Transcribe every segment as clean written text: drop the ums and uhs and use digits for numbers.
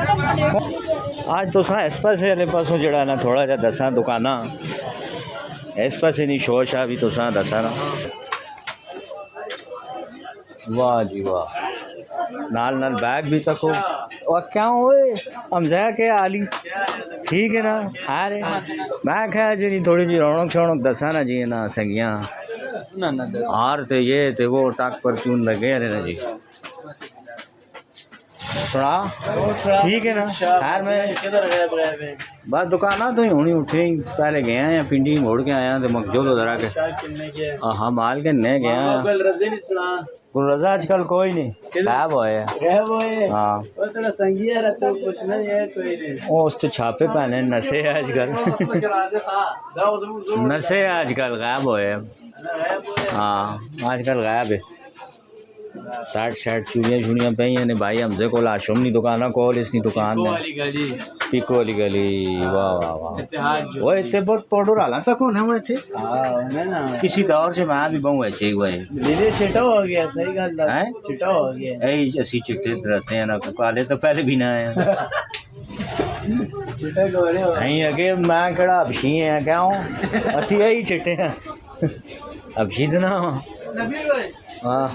आज तुस इस पासे वाले पासों जड़ा ना थोड़ा जहा दसा दुकाना इस पासे नहीं शो शाह भी तुस दसा ना। वाह जी वाह, नाल नाल बैग भी तको। और क्या हुए हमजा के आली ठीक है ना। अरे मैं क्या जी थोड़ी जी रौनक शौनक दसा ना जी ना संगियाँ हार थे ये थे वो टाक परचून लगे रहे ना जी। सुना ठीक है ना। खैर मैं बस दुकाना तो ही होनी उठे ही पहले गया या पिंडी मोड़ के आया तो मकजूद उधर आके हाँ माल के नहीं गया। रजा आजकल कोई नहीं गायब होया। हाँ उस तो छापे पहने नशे आजकल नशे आजकल गायब होए। हाँ आजकल गायब है। शर्ट शर्ट चूड़ियाँ छुड़ियाँ पई ने भाई हमसे को आशुमनी दुकान कोल इसनी दुकान में पिको वाली गली। वाह वाह वाह वो इतने बहुत पाउडर आला था कौन है वो थे किसी दौर से मैं भी बहु ऐसे ही हुआ है चिटा हो गया। सही गल है चिटा हो गया। यही असी चिट्टे रहते हैं ना काले तो पहले भी ना आए नहीं अगे मैं कड़ा अबशी है क्या हूँ असी यही चिट्टे हैं अबशी तो ना। हाँ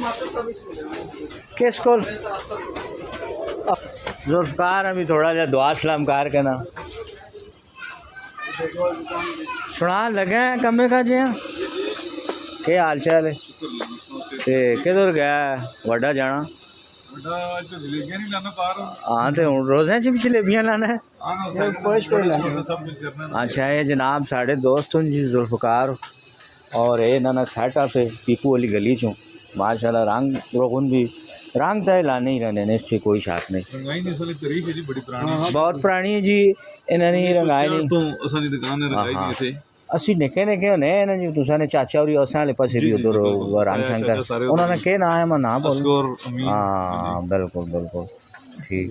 किस को जुल्फकार अभी थोड़ा जा दुआ सलाम कार के ना सुना लगे हैं कमे का जी के हाल चाल है किधर गया वड्डा जाना। हाँ तो हूँ रोज़ा च भी जलेबियाँ लाना है। अच्छा ये जनाब साढ़े दोस्त हूँ जी जुल्फकार और ये ना सेट अप है पीकू वाली गली चूँ माशाल्लाह रंग रोगन भी रंग तय लाने ही रहने ने इससे कोई शाक नहीं। बहुत पुरानी है जी इन्होंने रंगाई नहीं असी निके निके होने ना जी तुसा ने चाचा और असा वाले पासे भी उधर राम शंकर उन्होंने के ना है मैं ना बोल। हाँ बिल्कुल बिल्कुल ठीक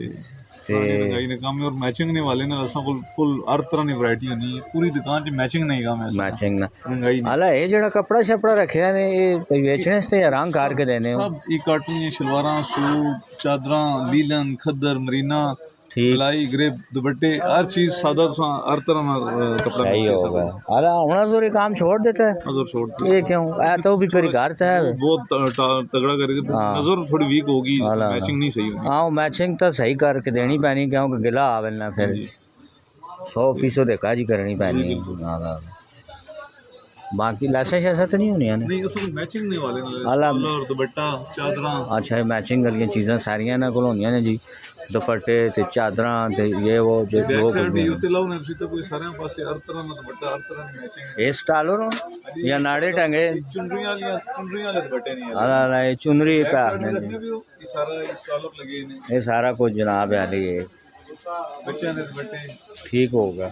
ते काम है और मैचिंग ने वाले ना असा फुल हर तरह की वैरायटी होनी है पूरी दुकान च मैचिंग नहीं काम है मैचिंग ना हाला ये जड़ा कपड़ा शपड़ा रखया ने ये बेचने से या रंग कार के देने सब ई कार्टून शलवारां सूट चादरां लीलन खद्दर मरीना लाई ग्रेप दुपट्टे हर चीज सादा हर तरह का कपड़ा सही होगा। हाला होना जोरी काम छोड़ देता है छोड़ ये क्यों आया तो भी करी घर है बहुत तगड़ा करके नजर थोड़ी वीक होगी मैचिंग नहीं सही होगी। हाँ मैचिंग तो सही करके देनी पैनी क्योंकि गिला आवे ना फिर 100% देखा जी करनी पैनी है। बाकी लाशा शैसा तो नहीं होनी है नहीं उसमें मैचिंग नहीं वाले और दुपट्टा चादरां। अच्छा मैचिंग वाली चीज़ां सारियां ना कोल होंदियां ने जी दुपट्टे ते चादरां ते ये वो जो कोई सारे पासे हर तरह का दुपट्टा हर तरह की मैचिंग ये स्टाल हो या नाड़े टंगे चुनरी वाले दुपट्टे नहीं अला ये चुनरी पे ये सारा स्टालर लगे ने ये सारा कुछ जनाब है ये बच्चे ने दुपट्टे ठीक होगा।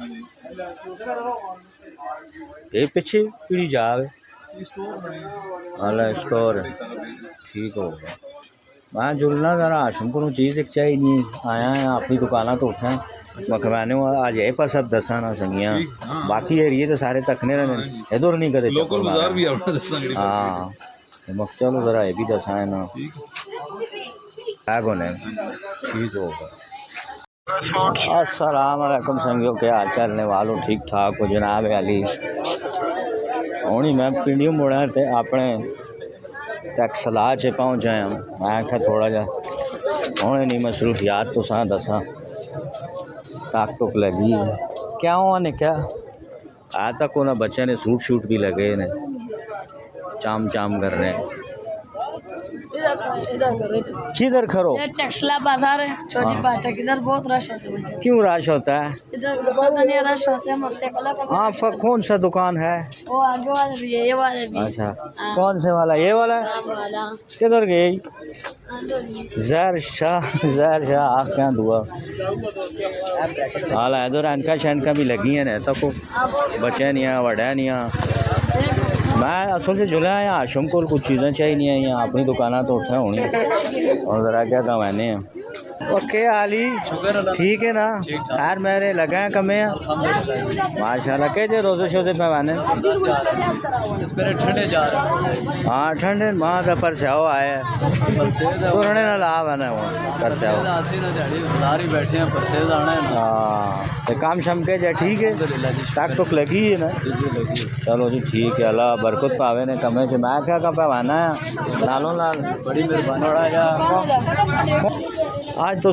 ये पीछे पीढ़ी जावे अला स्टोर ठीक होगा। मैं जुलना ज़रा आशम को चीज़ एक चाहिए नहीं आया है अपनी दुकाना तो उठा मखबाने आज यही पर सब दसा ना संगियाँ बाकी एरिए तो सारे तकने रहने इधर नहीं करे हाँ मख चलो ज़रा ये भी दसा है ना क्या कोने ठीक होगा। अस्सलाम वालेकुम संगियों के हाल चलने वालों ठीक ठाक हो जनाब अली हूँ मैं पिंडी मुड़ा थे अपने तक सलाह च पहुँच आया मैं आख्या थोड़ा जा हूँ नहीं मसरूफियात तो सा दसा ताक टुक लगी क्या हुआ ने क्या आया तक उन्हें बच्चे ने सूट शूट भी लगे ने चाम चाम कर रहे हैं किधर खरो टेक्सला बाजार है छोटी बात है किधर बहुत रश होता है। क्यों रश होता है इधर पता नहीं रश होता है मोटरसाइकिल हाँ कौन सा दुकान है वो आगे वाले भी है ये वाले भी। अच्छा कौन से वाला ये वाला किधर गई जहर शाह आँख क्या दुआ हाल इधर अनका शनका भी लगी है ना तो बचे नहीं है वड़ा नहीं है। मैं असल से जुला है आशम को कुछ चीज़ें चाहिए नहीं है यहाँ अपनी दुकाना तो उठा होनी और ज़रा क्या कमाने हैं ओके आली ठीक है ना यार मेरे लगे हैं कमे माशाल्लाह के जे रोजे शोजे पैवाने ठंडे जा रहे हाँ ठंडे माँ तो पर से हो आए पुराने ना लाभ है ना वो कर से हो बैठे हैं परसेज आना है हाँ तो काम शम के जे ठीक है ताक टुक लगी है ना चलो जी ठीक है अल्लाह बरकत पावे ने कमे से मैं क्या का पैवाना है लालो लाल बड़ी मेहरबानी आज तो